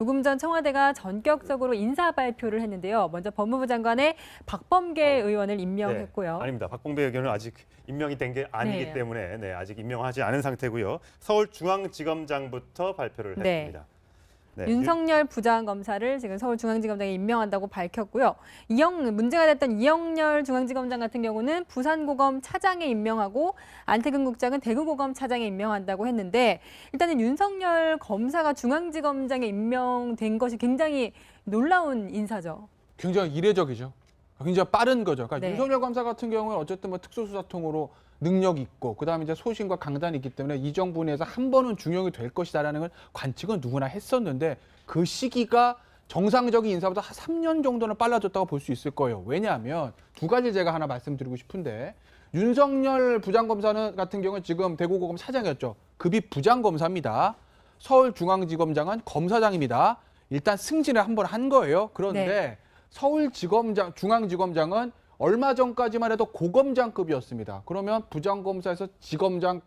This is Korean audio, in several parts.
조금 전 청와대가 전격적으로 인사 발표를 했는데요. 먼저 법무부 장관의 박범계 의원을 임명했고요. 네, 아닙니다. 박범계 의원은 아직 임명이 된 게 아니기 네. 때문에 아직 임명하지 않은 상태고요. 서울중앙지검장부터 발표를 네. 했습니다. 네, 윤석열 부장검사를 지금 서울중앙지검장에 임명한다고 밝혔고요. 문제가 됐던 이영렬 중앙지검장 같은 경우는 부산고검 차장에 임명하고 안태근 국장은 대구고검 차장에 임명한다고 했는데 일단은 윤석열 검사가 중앙지검장에 임명된 것이 굉장히 놀라운 인사죠. 굉장히 이례적이죠. 굉장히 빠른 거죠. 그러니까 네. 윤석열 검사 같은 경우는 어쨌든 뭐 특수수사통으로 능력 있고 그다음에 이제 소신과 강단이 있기 때문에 이 정부 내에서 한 번은 중용이 될 것이다라는 걸 관측은 누구나 했었는데 그 시기가 정상적인 인사보다 한 3년 정도는 빨라졌다고 볼 수 있을 거예요. 왜냐하면 두 가지 제가 하나 말씀드리고 싶은데 윤석열 부장검사는 같은 경우는 지금 대구고검 차장이었죠. 급이 부장검사입니다. 서울중앙지검장은 검사장입니다. 일단 승진을 한 번 한 거예요. 그런데 네. 중앙지검장은 얼마 전까지만 해도 고검장급이었습니다. 그러면 부장검사에서 지검장,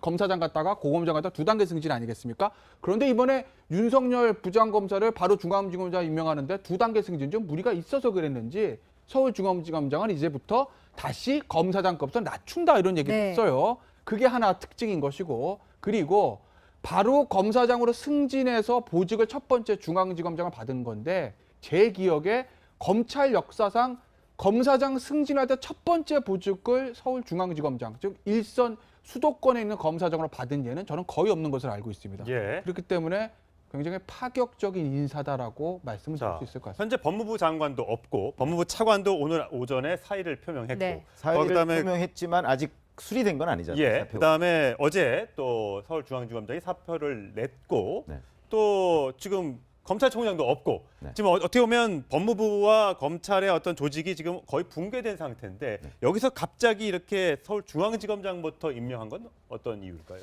검사장 갔다가 고검장 갔다가 두 단계 승진 아니겠습니까? 그런데 이번에 윤석열 부장검사를 바로 중앙지검장 임명하는데 두 단계 승진 좀 무리가 있어서 그랬는지 서울중앙지검장은 이제부터 다시 검사장급부터 낮춘다 이런 얘기를 네. 했어요. 그게 하나 특징인 것이고 그리고 바로 검사장으로 승진해서 보직을 첫 번째 중앙지검장을 받은 건데 제 기억에 검찰 역사상 검사장 승진할 때 첫 번째 보직을 서울중앙지검장, 즉 일선 수도권에 있는 검사장으로 받은 예는 저는 거의 없는 것으로 알고 있습니다. 예. 그렇기 때문에 굉장히 파격적인 인사다라고 말씀을 드릴 수 있을 것 같습니다. 현재 법무부 장관도 없고 법무부 차관도 오늘 오전에 사의를 표명했고 네. 사의를 그다음에 표명했지만 아직 수리된 건 아니잖아요. 예, 사표가. 그다음에 어제 또 서울중앙지검장이 사표를 냈고 네. 또 지금 검찰총장도 없고 네. 지금 어떻게 보면 법무부와 검찰의 어떤 조직이 지금 거의 붕괴된 상태인데 네. 여기서 갑자기 이렇게 서울중앙지검장부터 임명한 건 어떤 이유일까요?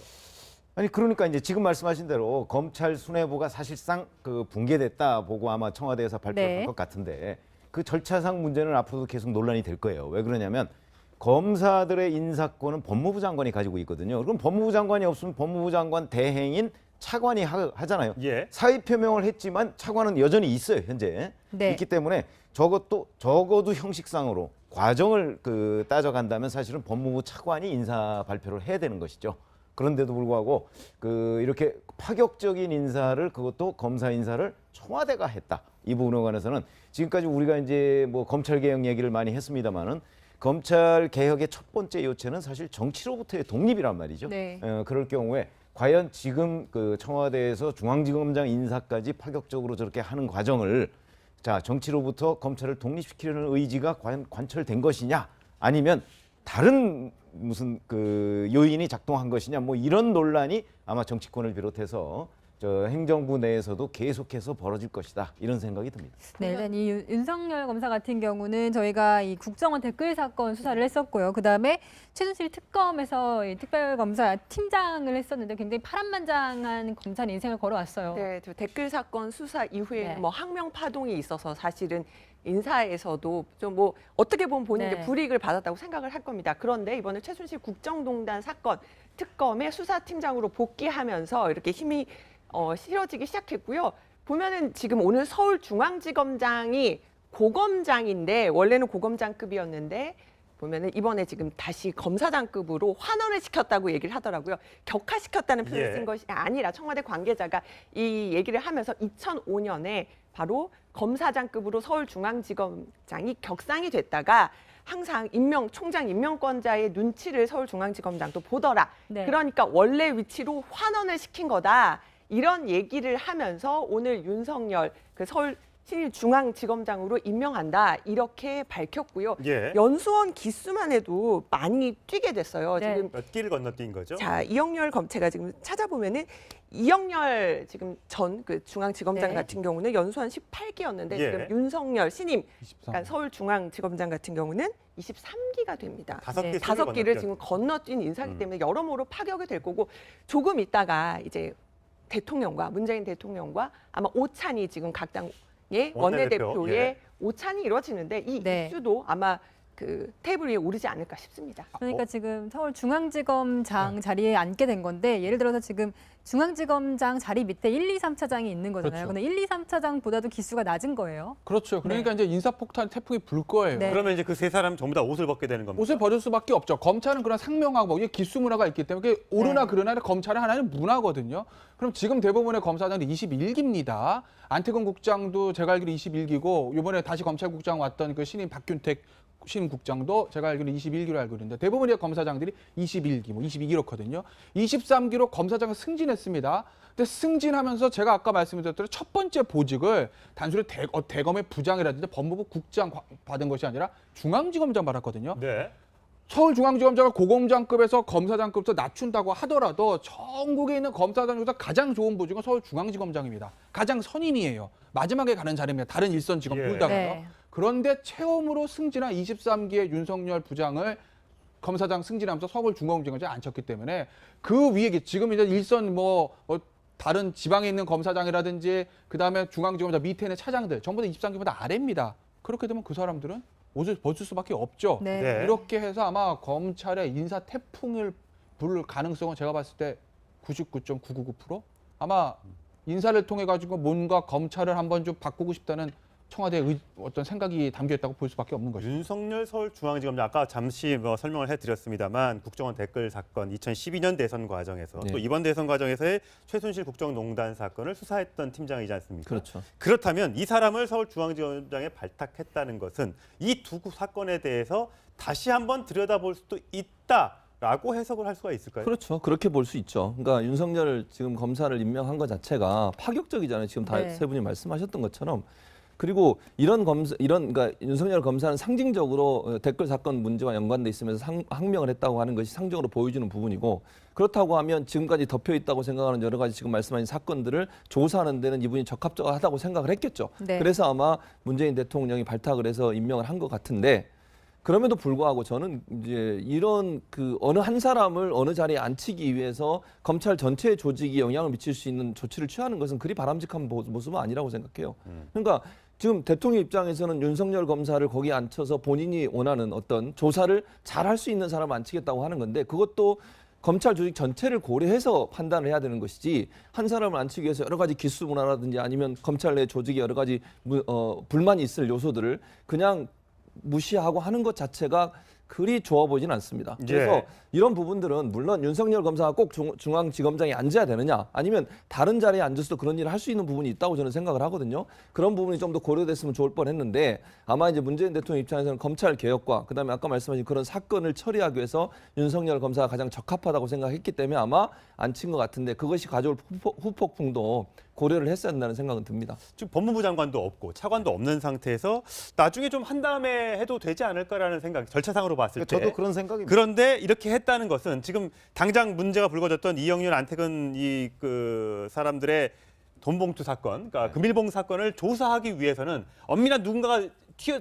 아니 그러니까 이제 지금 말씀하신 대로 검찰 수뇌부가 사실상 그 붕괴됐다 보고 아마 청와대에서 발표를 네. 할 것 같은데 그 절차상 문제는 앞으로도 계속 논란이 될 거예요. 왜 그러냐면 검사들의 인사권은 법무부 장관이 가지고 있거든요. 그럼 법무부 장관이 없으면 법무부 장관 대행인 차관이 하잖아요. 예. 사의 표명을 했지만 차관은 여전히 있어요, 현재. 네. 있기 때문에 적어도 형식상으로 과정을 따져간다면 사실은 법무부 차관이 인사 발표를 해야 되는 것이죠. 그런데도 불구하고 이렇게 파격적인 인사를 그것도 검사 인사를 청와대가 했다. 이 부분에 관해서는 지금까지 우리가 이제 뭐 검찰 개혁 얘기를 많이 했습니다만은 검찰 개혁의 첫 번째 요체는 사실 정치로부터의 독립이란 말이죠. 네. 그럴 경우에 과연 지금 청와대에서 중앙지검장 인사까지 파격적으로 저렇게 하는 과정을 정치로부터 검찰을 독립시키려는 의지가 과연 관철된 것이냐 아니면 다른 무슨 요인이 작동한 것이냐 뭐 이런 논란이 아마 정치권을 비롯해서 행정부 내에서도 계속해서 벌어질 것이다 이런 생각이 듭니다. 네, 일단 이 윤석열 검사 같은 경우는 저희가 이 국정원 댓글 사건 수사를 했었고요. 그다음에 최순실 특검에서 이 특별검사 팀장을 했었는데 굉장히 파란만장한 검사 인생을 걸어왔어요. 네, 저 댓글 사건 수사 이후에는 네. 뭐 항명 파동이 있어서 사실은 인사에서도 좀 뭐 어떻게 보면 본인이 네. 불이익을 받았다고 생각을 할 겁니다. 그런데 이번에 최순실 국정농단 사건 특검의 수사팀장으로 복귀하면서 이렇게 힘이 실어지기 시작했고요. 보면은 지금 오늘 서울중앙지검장이 고검장인데 원래는 고검장급이었는데 보면은 이번에 지금 다시 검사장급으로 환원을 시켰다고 얘기를 하더라고요. 격하시켰다는 표현을 예. 쓴 것이 아니라 청와대 관계자가 이 얘기를 하면서 2005년에 바로 검사장급으로 서울중앙지검장이 격상이 됐다가 항상 총장 임명권자의 눈치를 서울중앙지검장도 보더라. 네. 그러니까 원래 위치로 환원을 시킨 거다. 이런 얘기를 하면서 오늘 윤석열 서울 신일중앙지검장으로 임명한다 이렇게 밝혔고요. 예. 연수원 기수만 해도 많이 뛰게 됐어요. 네. 지금 몇 길을 건너뛴 거죠? 자 이영렬 제가 지금 찾아보면은 이영렬 지금 전 중앙지검장 네. 같은 경우는 연수원 18기였는데 예. 지금 윤석열 신임 23. 그러니까 서울중앙지검장 같은 경우는 23기가 됩니다. 다섯 네. 개 다섯 길을 기를 건너뛰었- 지금 건너뛴 인사기 음. 때문에 여러모로 파격이 될 거고 조금 있다가 이제 문재인 대통령과 아마 오찬이 지금 각 당의 원내대표, 원내대표의 예. 오찬이 이루어지는데 이 네. 이슈도 아마 그 테이블 위에 오르지 않을까 싶습니다. 그러니까 지금 서울중앙지검장 자리에 앉게 된 건데 예를 들어서 지금 중앙지검장 자리 밑에 1, 2, 3차장이 있는 거잖아요. 그렇죠. 근데 1, 2, 3차장보다도 기수가 낮은 거예요. 그렇죠. 그러니까 이제 인사폭탄 태풍이 불 거예요. 네. 그러면 이제 그 세 사람 전부 다 옷을 벗게 되는 겁니다. 옷을 벗을 수밖에 없죠. 검찰은 그런 상명하고 이게 기수 문화가 있기 때문에 그게 오르나 네. 그러나 검찰은 하나는 문화거든요. 그럼 지금 대부분의 검사장들이 21기입니다. 안태근 국장도 제가 알기로 21기고 이번에 다시 검찰국장 왔던 그 신임 박균택 신임국장도 제가 알기로 21기로 알고 있는데 대부분의 검사장들이 21기, 뭐 22기 이렇거든요. 23기로 검사장을 승진했습니다. 근데 승진하면서 제가 아까 말씀드렸던 첫 번째 보직을 단순히 대검의 부장이라든지 법무부 국장 받은 것이 아니라 중앙지검장 받았거든요. 네. 서울중앙지검장을 고검장급에서 검사장급부터 낮춘다고 하더라도 전국에 있는 검사장 중에서 가장 좋은 보직은 서울중앙지검장입니다. 가장 선임이에요. 마지막에 가는 자리입니다. 다른 일선 지검 예. 풀다가요. 네. 그런데 처음으로 승진한 23기의 윤석열 부장을 검사장 승진하면서 서울중앙지검장에 앉혔기 때문에 그 위에 지금 이제 일선 다른 지방에 있는 검사장이라든지 그다음에 중앙지검장 밑에 있는 차장들 전부 다 23기보다 아래입니다. 그렇게 되면 그 사람들은 옷을 벗을 수밖에 없죠. 네. 네. 이렇게 해서 아마 검찰의 인사 태풍을 불 가능성은 제가 봤을 때 99.999%? 아마 인사를 통해 가지고 뭔가 검찰을 한번 좀 바꾸고 싶다는 청와대의 어떤 생각이 담겨 있다고 볼 수밖에 없는 것이죠. 윤석열 서울중앙지검장 아까 잠시 설명을 해드렸습니다만 국정원 댓글 사건 2012년 대선 과정에서 네. 또 이번 대선 과정에서의 최순실 국정농단 사건을 수사했던 팀장이지 않습니까? 그렇죠. 그렇다면 이 사람을 서울중앙지검장에 발탁했다는 것은 이 두 사건에 대해서 다시 한번 들여다볼 수도 있다라고 해석을 할 수가 있을까요? 그렇죠. 그렇게 볼 수 있죠. 그러니까 윤석열 지금 검사를 임명한 것 자체가 파격적이잖아요. 지금 다 네. 세 분이 말씀하셨던 것처럼. 그리고 그러니까 윤석열 검사는 상징적으로 댓글 사건 문제와 연관돼 있으면서 항명을 했다고 하는 것이 상징적으로 보여주는 부분이고 그렇다고 하면 지금까지 덮여 있다고 생각하는 여러 가지 지금 말씀하신 사건들을 조사하는 데는 이분이 적합하다고 생각을 했겠죠. 네. 그래서 아마 문재인 대통령이 발탁을 해서 임명을 한 것 같은데 그럼에도 불구하고 저는 이제 이런 그 어느 한 사람을 어느 자리에 앉히기 위해서 검찰 전체의 조직이 영향을 미칠 수 있는 조치를 취하는 것은 그리 바람직한 모습은 아니라고 생각해요. 그러니까 지금 대통령 입장에서는 윤석열 검사를 거기에 앉혀서 본인이 원하는 어떤 조사를 잘 할 수 있는 사람을 앉히겠다고 하는 건데 그것도 검찰 조직 전체를 고려해서 판단을 해야 되는 것이지 한 사람을 앉히기 위해서 여러 가지 기수 문화라든지 아니면 검찰 내 조직에 여러 가지 불만이 있을 요소들을 그냥 무시하고 하는 것 자체가 그리 좋아 보이진 않습니다. 그래서 예. 이런 부분들은 물론 윤석열 검사가 꼭 중앙지검장에 앉아야 되느냐 아니면 다른 자리에 앉아서도 그런 일을 할 수 있는 부분이 있다고 저는 생각을 하거든요. 그런 부분이 좀 더 고려됐으면 좋을 뻔했는데 아마 이제 문재인 대통령 입장에서는 검찰 개혁과 그다음에 아까 말씀하신 그런 사건을 처리하기 위해서 윤석열 검사가 가장 적합하다고 생각했기 때문에 아마 앉힌 것 같은데 그것이 가져올 후폭풍도 고려를 했어야 한다는 생각은 듭니다. 지금 법무부 장관도 없고 차관도 없는 상태에서 나중에 좀 한 다음에 해도 되지 않을까라는 생각, 절차상으로 봤을 때. 저도 그런 생각입니다. 그런데 이렇게 했다는 것은 지금 당장 문제가 불거졌던 이영렬, 안태근 그 사람들의 돈봉투 사건, 그러니까 금일봉 사건을 조사하기 위해서는 엄밀한 누군가가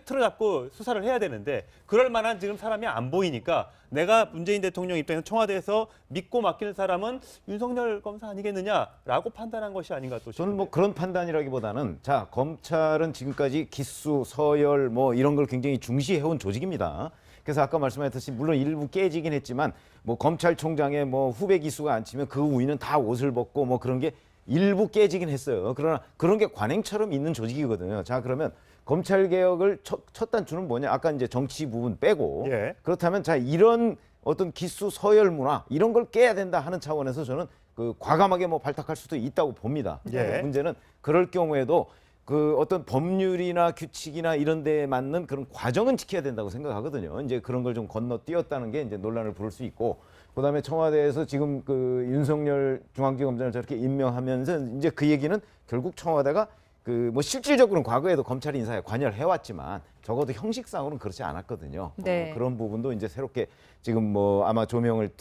틀어잡고 수사를 해야 되는데 그럴 만한 지금 사람이 안 보이니까 내가 문재인 대통령 입장에서 청와대에서 믿고 맡기는 사람은 윤석열 검사 아니겠느냐라고 판단한 것이 아닌가 또 저는 싶은데. 뭐 그런 판단이라기보다는 자 검찰은 지금까지 기수, 서열 뭐 이런 걸 굉장히 중시해온 조직입니다. 그래서 아까 말씀하셨듯이 물론 일부 깨지긴 했지만 뭐 검찰총장의 뭐 후배 기수가 앉히면 그 위는 다 옷을 벗고 뭐 그런 게 일부 깨지긴 했어요. 그러나 그런 게 관행처럼 있는 조직이거든요. 자 그러면 검찰 개혁을 첫 단추는 뭐냐? 아까 이제 정치 부분 빼고 예. 그렇다면 자 이런 어떤 기수 서열 문화 이런 걸 깨야 된다 하는 차원에서 저는 그 과감하게 뭐 발탁할 수도 있다고 봅니다. 예. 문제는 그럴 경우에도 그 어떤 법률이나 규칙이나 이런 데에 맞는 그런 과정은 지켜야 된다고 생각하거든요. 이제 그런 걸 좀 건너뛰었다는 게 이제 논란을 부를 수 있고 그다음에 청와대에서 지금 그 윤석열 중앙지검장을 저렇게 임명하면서 이제 그 얘기는 결국 청와대가 그 뭐 실질적으로는 과거에도 검찰 인사에 관여를 해왔지만 적어도 형식상으로는 그렇지 않았거든요. 네. 그런 부분도 이제 새롭게 지금 뭐 아마 조명을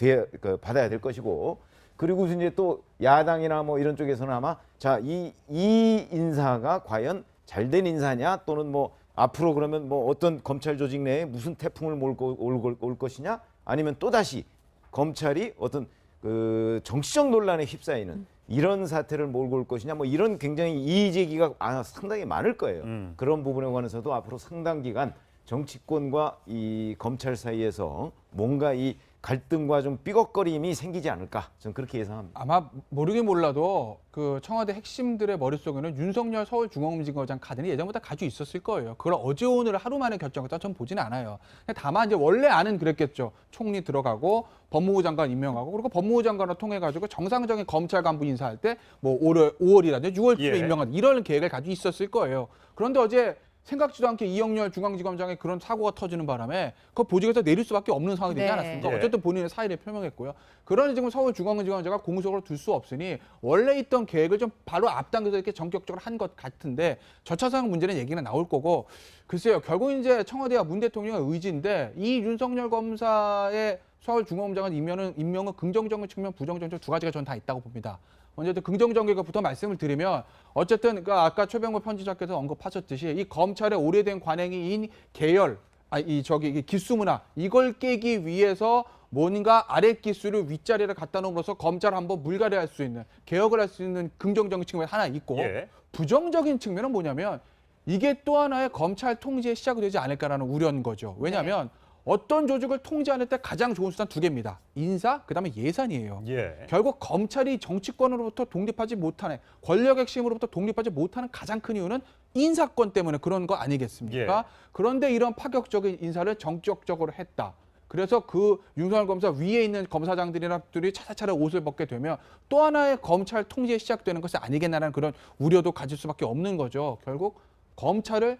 받아야 될 것이고 그리고 이제 또 야당이나 뭐 이런 쪽에서는 아마 자 이 인사가 과연 잘된 인사냐 또는 뭐 앞으로 그러면 뭐 어떤 검찰 조직 내에 무슨 태풍을 몰고 올 것이냐 아니면 또 다시 검찰이 어떤 그 정치적 논란에 휩싸이는 이런 사태를 몰고 올 것이냐 뭐 이런 굉장히 이의 제기가 상당히 많을 거예요. 그런 부분에 관해서도 앞으로 상당 기간 정치권과 이 검찰 사이에서 뭔가 이 갈등과 좀 삐걱거림이 생기지 않을까, 저는 그렇게 예상합니다. 아마 모르긴 몰라도 그 청와대 핵심들의 머릿속에는 윤석열 서울중앙지검장 카드는 예전부터 가지고 있었을 거예요. 그걸 어제 오늘 하루 만에 결정했다 저는 보지는 않아요. 다만 이제 원래 안은 그랬겠죠. 총리 들어가고 법무부 장관 임명하고, 그리고 법무부 장관을 통해 가지고 정상적인 검찰 간부 인사할 때 뭐 5월이라든지 6월쯤에 예. 임명하는 이런 계획을 가지고 있었을 거예요. 그런데 어제 생각지도 않게 이영렬 중앙지검장의 그런 사고가 터지는 바람에 그 보직에서 내릴 수밖에 없는 상황이 되지 네. 않았습니까? 예. 어쨌든 본인의 사의를 표명했고요. 그러니 지금 서울중앙지검장가 공석으로 둘 수 없으니 원래 있던 계획을 좀 바로 앞당겨서 이렇게 전격적으로 한 것 같은데 저차상 문제는 얘기는 나올 거고, 글쎄요, 결국 이제 청와대와 문 대통령의 의지인데 이 윤석열 검사의 서울중앙지검장 임명은 긍정적인 측면, 부정적인 측면 두 가지가 저는 다 있다고 봅니다. 어쨌든 긍정적인 것부터 말씀을 드리면, 어쨌든 그러니까 아까 최병호 편집자께서 언급하셨듯이 이 검찰의 오래된 관행인 계열, 이 기수 문화, 이걸 깨기 위해서 뭔가 아래 기수를 윗자리를 갖다 놓음으로써 검찰을 한번 물갈이할 수 있는, 개혁을 할 수 있는 긍정적인 측면이 하나 있고, 예. 부정적인 측면은 뭐냐면 이게 또 하나의 검찰 통제의 시작이 되지 않을까라는 우려인 거죠. 왜냐하면 어떤 조직을 통제하는 때 가장 좋은 수단 두 개입니다. 인사, 그다음에 예산이에요. 예. 결국 검찰이 정치권으로부터 독립하지 못하는, 권력 핵심으로부터 독립하지 못하는 가장 큰 이유는 인사권 때문에 그런 거 아니겠습니까? 예. 그런데 이런 파격적인 인사를 정적적으로 했다. 그래서 그 윤석열 검사 위에 있는 검사장들이나들이 차차차례 옷을 벗게 되면 또 하나의 검찰 통제에 시작되는 것이 아니겠나라는 그런 우려도 가질 수밖에 없는 거죠. 결국 검찰을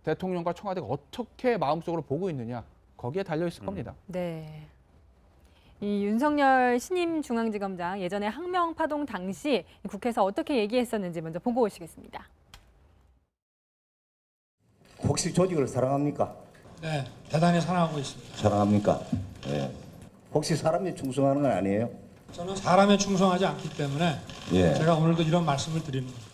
대통령과 청와대가 어떻게 마음속으로 보고 있느냐, 거기에 달려 있을 겁니다. 네. 이 윤석열 신임 중앙지검장 예전에 항명 파동 당시 국회에서 어떻게 얘기했었는지 먼저 보고 오시겠습니다. 혹시 조직을 사랑합니까? 네, 대단히 사랑하고 있습니다. 사랑합니까? 예. 혹시 사람에 충성하는 건 아니에요? 저는 사람에 충성하지 않기 때문에 예. 제가 오늘도 이런 말씀을 드리는 겁니다.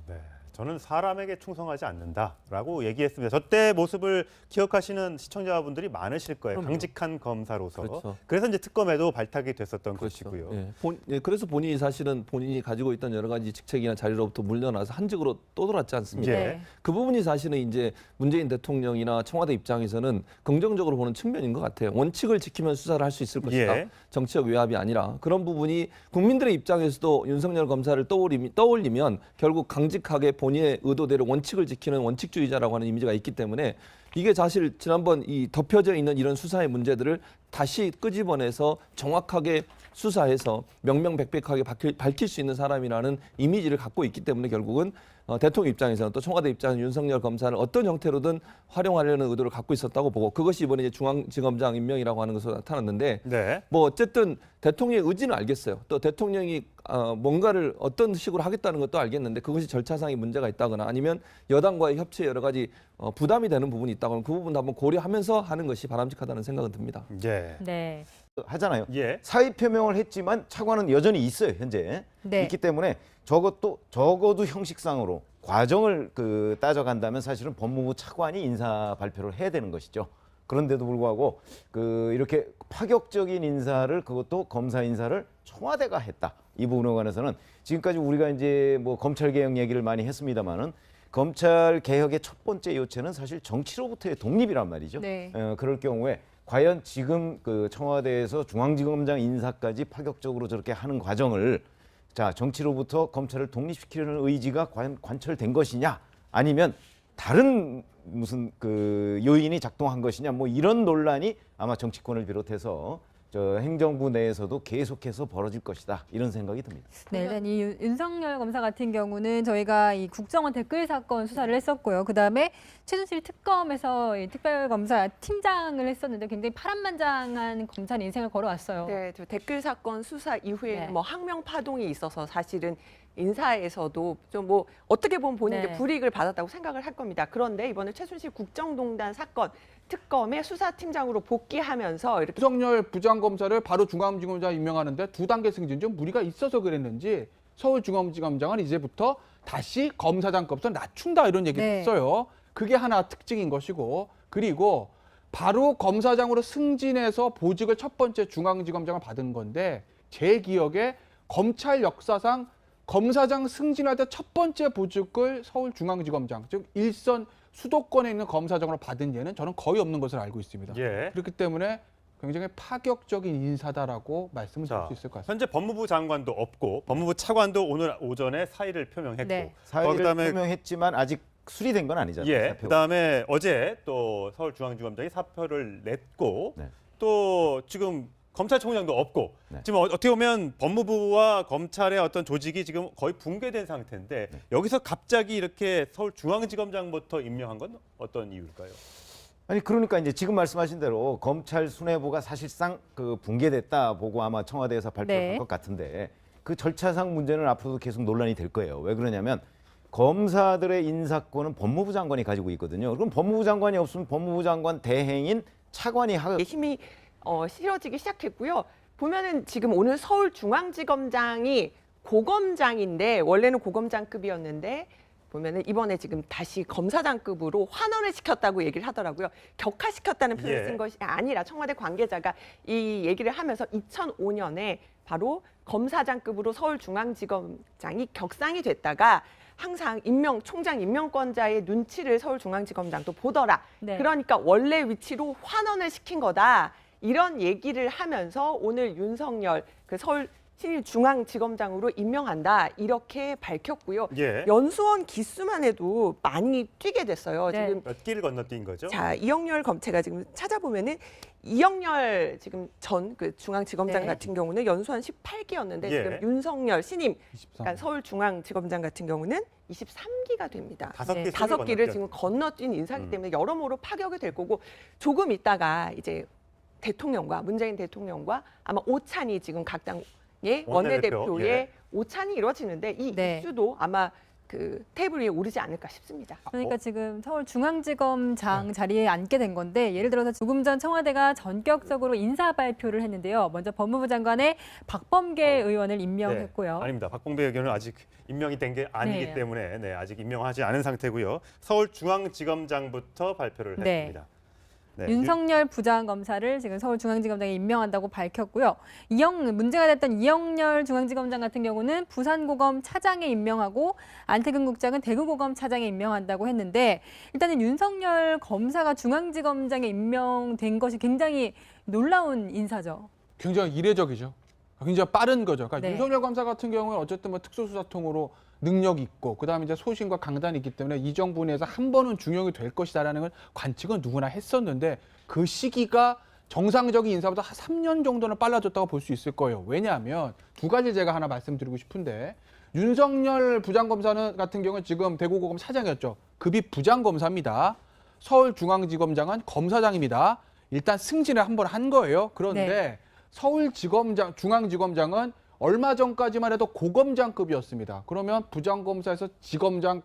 네, 저는 사람에게 충성하지 않는다라고 얘기했습니다. 저때 모습을 기억하시는 시청자분들이 많으실 거예요. 그럼요. 강직한 검사로서. 그렇죠. 그래서 이제 특검에도 발탁이 됐었던 그렇죠. 것이고요. 예. 그래서 본인이 사실은 본인이 가지고 있던 여러 가지 직책이나 자리로부터 물러나서 한직으로 떠돌았지 않습니까? 예. 네. 그 부분이 사실은 이제 문재인 대통령이나 청와대 입장에서는 긍정적으로 보는 측면인 것 같아요. 원칙을 지키면 수사를 할 수 있을 것이다. 예. 정치적 외압이 아니라 그런 부분이 국민들의 입장에서도 윤석열 검사를 떠올리면 결국 강직하게 본인의 의도대로 원칙을 지키는 원칙주의자라고 하는 이미지가 있기 때문에 이게 사실 지난번 이 덮여져 있는 이런 수사의 문제들을 다시 끄집어내서 정확하게 수사해서 명명백백하게 밝힐 수 있는 사람이라는 이미지를 갖고 있기 때문에 결국은 대통령 입장에서는 또 청와대 입장에서는 윤석열 검사를 어떤 형태로든 활용하려는 의도를 갖고 있었다고 보고, 그것이 이번에 이제 중앙지검장 임명이라고 하는 것으로 나타났는데 네. 뭐 어쨌든 대통령의 의지는 알겠어요. 또 대통령이 뭔가를 어떤 식으로 하겠다는 것도 알겠는데 그것이 절차상의 문제가 있다거나 아니면 여당과의 협치에 여러 가지 부담이 되는 부분이 있다거나 그 부분도 한번 고려하면서 하는 것이 바람직하다는 생각은 듭니다. 예. 네. 하잖아요. 예. 사의 표명을 했지만 차관은 여전히 있어요, 현재. 네. 있기 때문에 적어도 형식상으로 과정을 따져간다면 사실은 법무부 차관이 인사 발표를 해야 되는 것이죠. 그런데도 불구하고 이렇게 파격적인 인사를, 그것도 검사 인사를 청와대가 했다. 이 부분에 관해서는 지금까지 우리가 이제 뭐 검찰 개혁 얘기를 많이 했습니다만은 검찰 개혁의 첫 번째 요체는 사실 정치로부터의 독립이란 말이죠. 네. 그럴 경우에 과연 지금 청와대에서 중앙지검장 인사까지 파격적으로 저렇게 하는 과정을 정치로부터 검찰을 독립시키려는 의지가 과연 관철된 것이냐, 아니면 다른 무슨 요인이 작동한 것이냐, 뭐 이런 논란이 아마 정치권을 비롯해서 행정부 내에서도 계속해서 벌어질 것이다, 이런 생각이 듭니다. 네, 일단 이 윤석열 검사 같은 경우는 저희가 이 국정원 댓글 사건 수사를 했었고요. 그다음에 최순실 특검에서 이 특별검사 팀장을 했었는데 굉장히 파란만장한 검찰 인생을 걸어왔어요. 네, 저 댓글 사건 수사 이후에 네. 뭐 항명 파동이 있어서 사실은 인사에서도 좀 뭐 어떻게 보면 본인들 네. 불이익을 받았다고 생각을 할 겁니다. 그런데 이번에 최순실 국정농단 사건 특검의 수사팀장으로 복귀하면서 이렇게 윤석열 부장검사를 바로 중앙지검장 임명하는데 두 단계 승진 좀 무리가 있어서 그랬는지 서울중앙지검장은 이제부터 다시 검사장급부터 낮춘다, 이런 얘기를 네. 했어요. 그게 하나 특징인 것이고, 그리고 바로 검사장으로 승진해서 보직을 첫 번째 중앙지검장을 받은 건데 제 기억에 검찰 역사상 검사장 승진할 때 첫 번째 보직을 서울중앙지검장, 즉 일선 수도권에 있는 검사장으로 받은 예는 저는 거의 없는 것으로 알고 있습니다. 예. 그렇기 때문에 굉장히 파격적인 인사다라고 말씀을 드릴 수 있을 것 같습니다. 현재 법무부 장관도 없고 법무부 차관도 오늘 오전에 사의를 표명했고 네. 사의를 그다음에 표명했지만 아직 수리된 건 아니잖아요. 예. 사표가. 그다음에 어제 또 서울중앙지검장이 사표를 냈고 네. 또 지금 검찰총장도 없고 네. 지금 어떻게 보면 법무부와 검찰의 어떤 조직이 지금 거의 붕괴된 상태인데 네. 여기서 갑자기 이렇게 서울중앙지검장부터 임명한 건 어떤 이유일까요? 아니 그러니까 이제 지금 말씀하신 대로 검찰 수뇌부가 사실상 그 붕괴됐다 보고 아마 청와대에서 발표할 네. 것 같은데 그 절차상 문제는 앞으로도 계속 논란이 될 거예요. 왜 그러냐면 검사들의 인사권은 법무부 장관이 가지고 있거든요. 그럼 법무부 장관이 없으면 법무부 장관 대행인 차관이 힘이 실어지기 시작했고요. 보면은 지금 오늘 서울중앙지검장이 고검장인데 원래는 고검장급이었는데 보면은 이번에 지금 다시 검사장급으로 환원을 시켰다고 얘기를 하더라고요. 격하시켰다는 표현을 예. 쓴 것이 아니라 청와대 관계자가 이 얘기를 하면서 2005년에 바로 검사장급으로 서울중앙지검장이 격상이 됐다가 항상 총장 임명권자의 눈치를 서울중앙지검장도 보더라. 네. 그러니까 원래 위치로 환원을 시킨 거다. 이런 얘기를 하면서 오늘 윤석열 그 서울 신임중앙지검장으로 임명한다 이렇게 밝혔고요. 예. 연수원 기수만 해도 많이 뛰게 됐어요. 네. 지금 몇 길을 건너뛴 거죠? 자 이영렬 검체가 지금 찾아보면은 이영렬 지금 전 그 중앙지검장 네. 같은 경우는 연수원 18기였는데 예. 지금 윤석열 신임 23. 그러니까 서울중앙지검장 같은 경우는 23기가 됩니다. 다섯 네. 개 다섯 기를 건너뛰었- 지금 건너뛴 인사기 음. 때문에 여러모로 파격이 될 거고 조금 있다가 이제 대통령과 문재인 대통령과 아마 오찬이 지금 각 당의 원내대표, 원내대표의 예. 오찬이 이루어지는데 이 네. 이슈도 아마 그 테이블 위에 오르지 않을까 싶습니다. 그러니까 지금 서울중앙지검장 자리에 앉게 된 건데 예를 들어서 조금 전 청와대가 전격적으로 인사 발표를 했는데요. 먼저 법무부 장관의 박범계 의원을 임명했고요. 네, 아닙니다. 박봉배 의원은 아직 임명이 된 게 아니기 네. 때문에 아직 임명하지 않은 상태고요. 서울중앙지검장부터 발표를 네. 했습니다. 네. 윤석열 부장검사를 지금 서울중앙지검장에 임명한다고 밝혔고요. 문제가 됐던 이영렬 중앙지검장 같은 경우는 부산고검 차장에 임명하고 안태근 국장은 대구고검 차장에 임명한다고 했는데 일단은 윤석열 검사가 중앙지검장에 임명된 것이 굉장히 놀라운 인사죠. 굉장히 이례적이죠. 굉장히 빠른 거죠. 그러니까 네. 윤석열 검사 같은 경우는 어쨌든 뭐 특수수사통으로 능력 있고 그다음에 이제 소신과 강단이 있기 때문에 이 정부 내에서 한 번은 중용이 될 것이다라는 건 관측은 누구나 했었는데 그 시기가 정상적인 인사보다 한 3년 정도는 빨라졌다고 볼 수 있을 거예요. 왜냐하면 두 가지 제가 하나 말씀드리고 싶은데 윤석열 부장검사는 같은 경우는 지금 대구고검 차장이었죠. 급이 부장검사입니다. 서울중앙지검장은 검사장입니다. 일단 승진을 한 번 한 거예요. 그런데 네. 서울지검장, 중앙지검장은 얼마 전까지만 해도 고검장급이었습니다. 그러면 부장검사에서 지검장,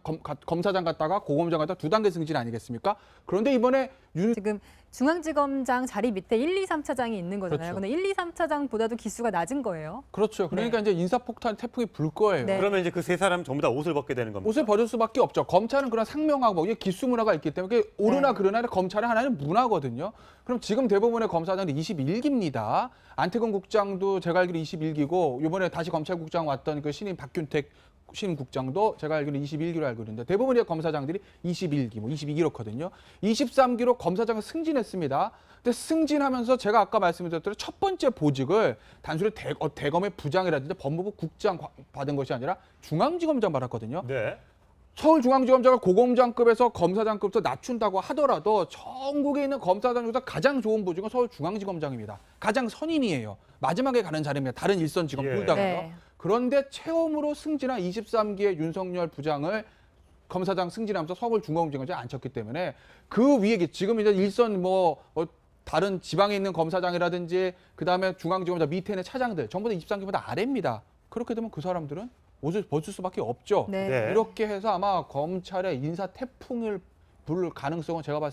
검사장 갔다가 고검장 갔다가 두 단계 승진 아니겠습니까? 그런데 이번에 지금 중앙지검장 자리 밑에 1, 2, 3차장이 있는 거잖아요. 그렇죠. 근데 1, 2, 3차장보다도 기수가 낮은 거예요. 그렇죠. 그러니까 이제 인사폭탄 태풍이 불 거예요. 네. 그러면 이제 그 세 사람 전부 다 옷을 벗게 되는 겁니다. 옷을 벗을 수밖에 없죠. 검찰은 그런 상명하고 이게 기수 문화가 있기 때문에 그게 오르나 네. 그러나 검찰은 하나는 문화거든요. 그럼 지금 대부분의 검사장들이 21기입니다. 안태근 국장도 제가 알기로 21기고 이번에 다시 검찰국장 왔던 그 신임 박균택 신임국장도 제가 알기로 21기로 알고 있는데 대부분의 검사장들이 21기, 뭐 22기로거든요. 23기로 검사장을 승진했습니다. 근데 승진하면서 제가 아까 말씀드렸던 첫 번째 보직을 단순히 대검의 부장이라든지 법무부 국장 받은 것이 아니라 중앙지검장 받았거든요. 네. 서울중앙지검장을 고검장급에서 검사장급부터 낮춘다고 하더라도 전국에 있는 검사장 중에서 가장 좋은 보직은 서울중앙지검장입니다. 가장 선임이에요. 마지막에 가는 자리입니다. 다른 일선 지검 예. 둘 다가요. 네. 그런데 처음으로 승진한 23기의 윤석열 부장을 검사장 승진하면서 서울중앙지검장에 앉혔기 때문에 그 위에 지금 이제 일선 다른 지방에 있는 검사장이라든지 그다음에 중앙지검장 밑에 있는 차장들 전부 다 23기보다 아래입니다. 그렇게 되면 그 사람들은 옷을 벗을 수밖에 없죠. 네. 네. 이렇게 해서 아마 검찰의 인사 태풍을 불 가능성은 제가 봤을 때